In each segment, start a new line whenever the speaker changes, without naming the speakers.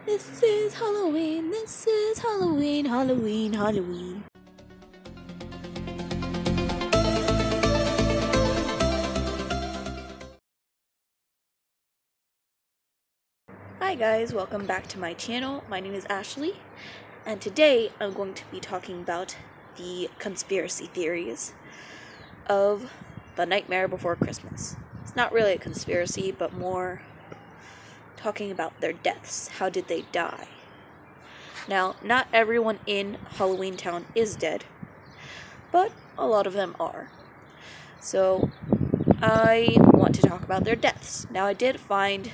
This is Halloween, this is Halloween, Halloween, Halloween. Hi guys, welcome back to my channel. My name is Ashley, and today I'm going to be talking about the conspiracy theories of The Nightmare Before Christmas. It's not really a conspiracy, but more talking about their deaths. How did they die? Now, not everyone in Halloween Town is dead, but a lot of them are. So, I want to talk about their deaths. Now, I did find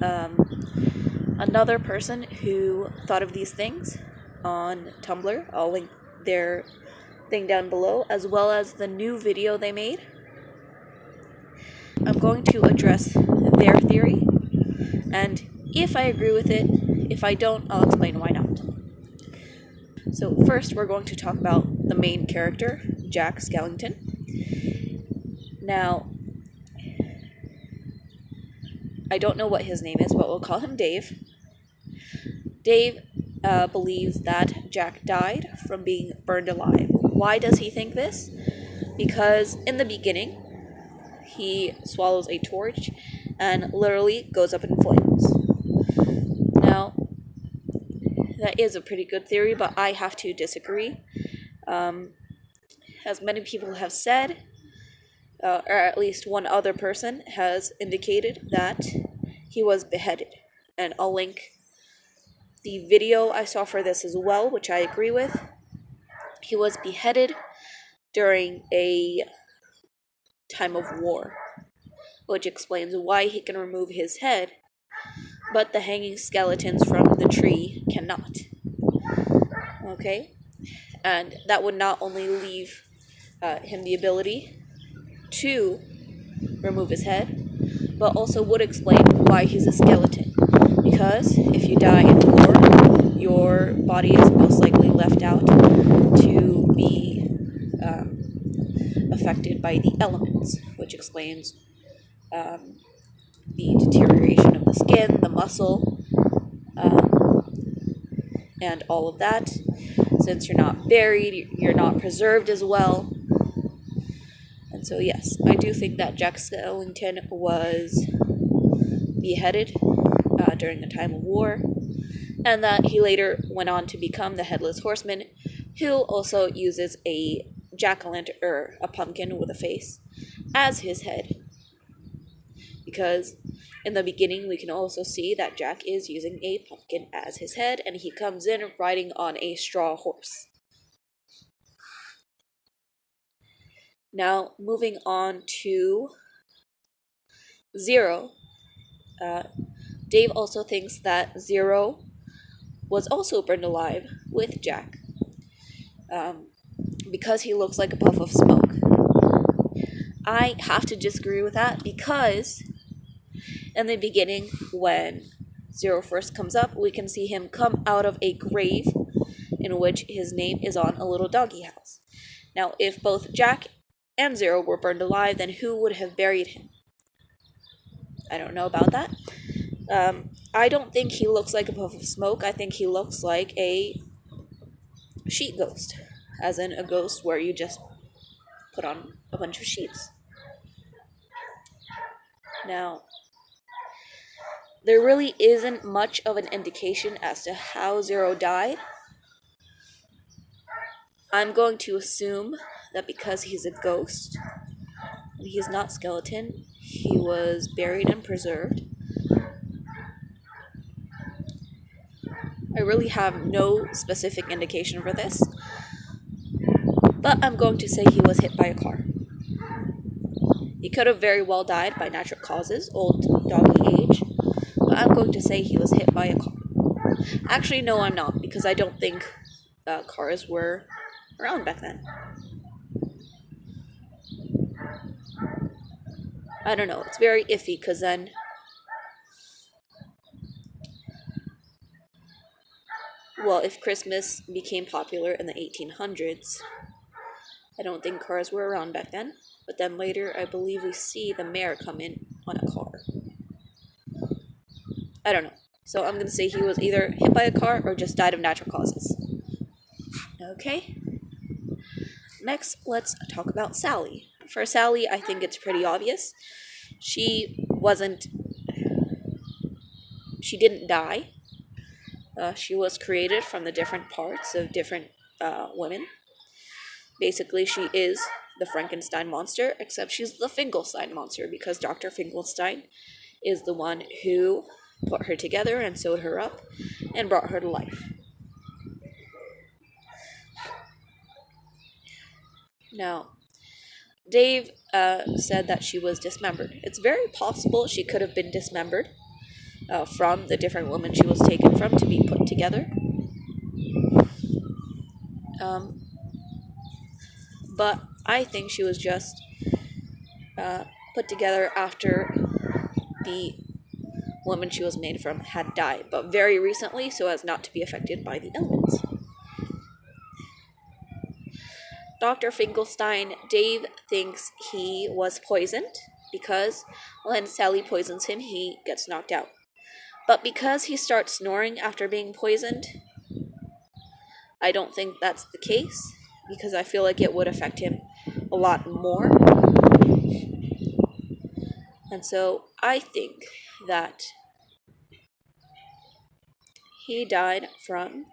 another person who thought of these things on Tumblr. I'll link their thing down below, as well as the new video they made. I'm going to address their theory, and if I agree with it, if I don't, I'll explain why not. So first, we're going to talk about the main character, Jack Skellington. Now, I don't know what his name is, but we'll call him Dave. Dave believes that Jack died from being burned alive. Why does he think this? Because in the beginning, he swallows a torch and literally goes up in flames. Now, that is a pretty good theory, but I have to disagree. As many people have said, or at least one other person has indicated that he was beheaded. And I'll link the video I saw for this as well, which I agree with. He was beheaded during a time of war, which explains why he can remove his head, but the hanging skeletons from the tree cannot. Okay? And that would not only leave him the ability to remove his head, but also would explain why he's a skeleton. Because if you die in war, your body is most likely left out to be affected by the elements, which explains the deterioration of the skin, the muscle, and all of that. Since you're not buried, you're not preserved as well. And so yes, I do think that Jack Skellington was beheaded during a time of war, and that he later went on to become the Headless Horseman, who also uses a jack-o'-lantern, or a pumpkin with a face, as his head. Because in the beginning, we can also see that Jack is using a pumpkin as his head, and he comes in riding on a straw horse. Now, moving on to Zero. Dave also thinks that Zero was also burned alive with Jack, because he looks like a puff of smoke. I have to disagree with that, because in the beginning, when Zero first comes up, we can see him come out of a grave in which his name is on a little doggy house. Now, if both Jack and Zero were burned alive, then who would have buried him? I don't know about that. I don't think he looks like a puff of smoke. I think he looks like a sheet ghost, as in a ghost where you just put on a bunch of sheets. Now, there really isn't much of an indication as to how Zero died. I'm going to assume that because he's a ghost, and he's not skeleton, he was buried and preserved. I really have no specific indication for this, but I'm going to say he was hit by a car. He could have very well died by natural causes, old doggy age, but I'm going to say he was hit by a car. Actually, no, I'm not, because I don't think cars were around back then. I don't know, it's very iffy, because then well, if Christmas became popular in the 1800s, I don't think cars were around back then. But then later, I believe we see the mayor come in on a car. I don't know. So I'm going to say he was either hit by a car or just died of natural causes. Okay. Next, let's talk about Sally. For Sally, I think it's pretty obvious. She didn't die. She was created from the different parts of different women. Basically, she is the Frankenstein monster, except she's the Finkelstein monster because Dr. Finkelstein is the one who put her together and sewed her up and brought her to life. Now, Dave said that she was dismembered. It's very possible she could have been dismembered from the different women she was taken from to be put together. But I think she was just put together after the woman she was made from had died, but very recently, so as not to be affected by the elements. Dr. Finkelstein, Dave thinks he was poisoned because when Sally poisons him, he gets knocked out. But because he starts snoring after being poisoned, I don't think that's the case, because I feel like it would affect him a lot more. And so I think that he died from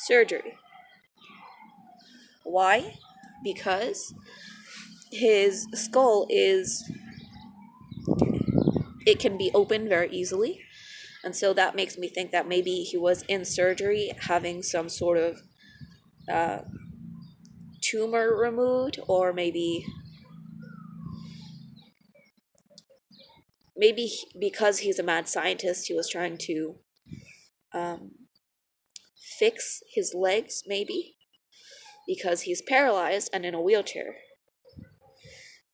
surgery. Why? Because his skull it can be opened very easily. And so that makes me think that maybe he was in surgery having some sort of tumor removed, or maybe because he's a mad scientist, he was trying to fix his legs, maybe, because he's paralyzed and in a wheelchair.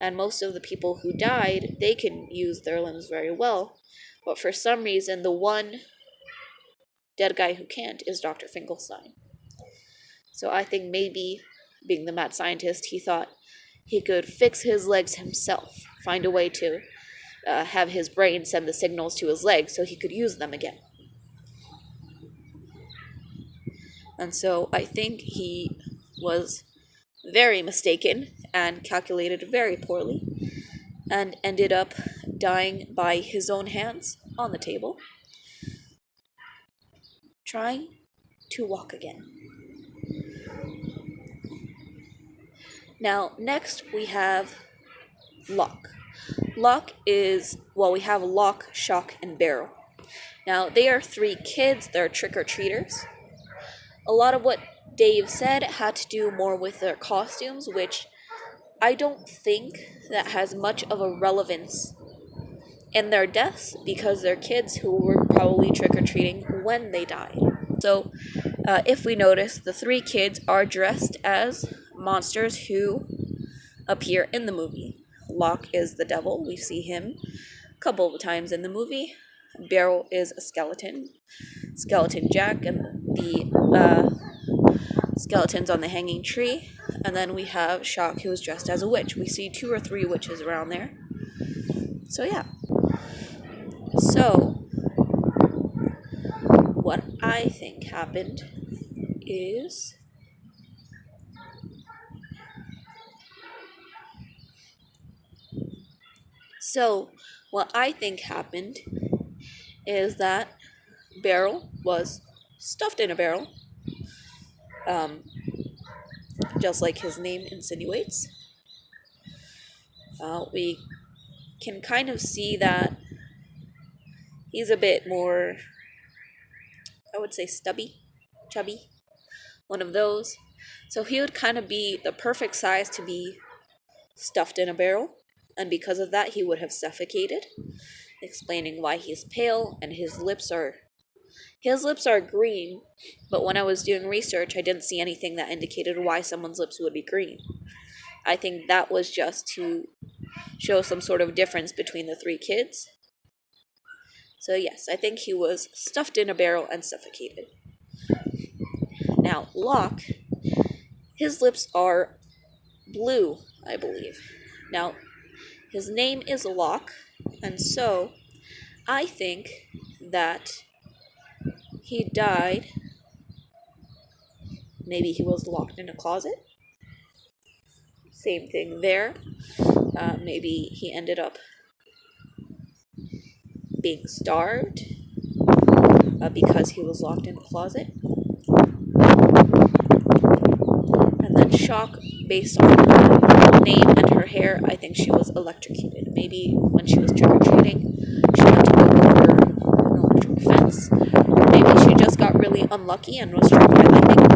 And most of the people who died, they can use their limbs very well, but for some reason, the one dead guy who can't is Dr. Finkelstein. So I think maybe, being the mad scientist, he thought he could fix his legs himself, find a way to have his brain send the signals to his legs so he could use them again. And so I think he was very mistaken and calculated very poorly and ended up dying by his own hands on the table, trying to walk again. Now, next we have Locke. We have Locke, Shock, and Barrel. Now, they are 3 kids, they're trick-or-treaters. A lot of what Dave said had to do more with their costumes, which I don't think that has much of a relevance in their deaths, because they're kids who were probably trick-or-treating when they died. So, if we notice, the 3 kids are dressed as monsters who appear in the movie. Locke is the devil. We see him a couple of times in the movie. Barrel is a skeleton. Skeleton Jack and the skeletons on the hanging tree. And then we have Shock, who is dressed as a witch. We see 2 or 3 witches around there. So yeah. So, what I think happened is... So, what I think happened is that Barrel was stuffed in a barrel, just like his name insinuates. We can kind of see that he's a bit more, I would say, chubby, one of those. So he would kind of be the perfect size to be stuffed in a barrel, and because of that, he would have suffocated, explaining why he's pale and his lips are green, but when I was doing research, I didn't see anything that indicated why someone's lips would be green. I think that was just to show some sort of difference between the 3 kids. So yes, I think he was stuffed in a barrel and suffocated. Now, Locke, his lips are blue, I believe. Now, his name is Locke, and so I think that he died. Maybe he was locked in a closet. Same thing there. Maybe he ended up being starved because he was locked in a closet. And then shock based on her name and her hair, I think she was electrocuted. Maybe when she was trick-or-treating, she had to go over an electric fence. Maybe she just got really unlucky and was struck by lightning.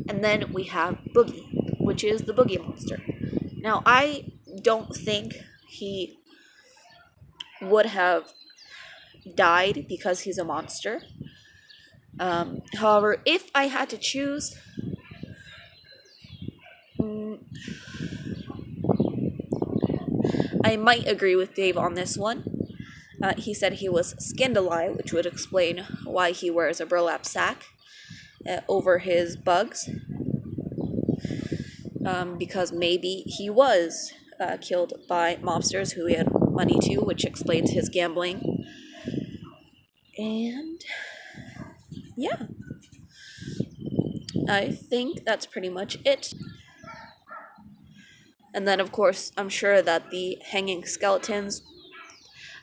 And then we have Boogie, which is the Boogie Monster. Now, I don't think he would have died because he's a monster. However, if I had to choose, I might agree with Dave on this one. He said he was skinned alive, which would explain why he wears a burlap sack over his bugs. Because maybe he was killed by mobsters who he had money to, which explains his gambling. And yeah, I think that's pretty much it. And then, of course, I'm sure that the hanging skeletons,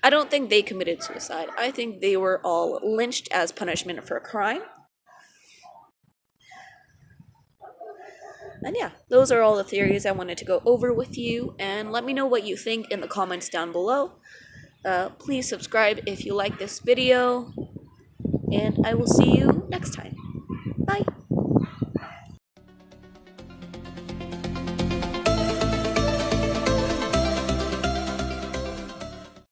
I don't think they committed suicide. I think they were all lynched as punishment for a crime. And yeah, those are all the theories I wanted to go over with you, and let me know what you think in the comments down below. Please subscribe if you like this video, and I will see you next time.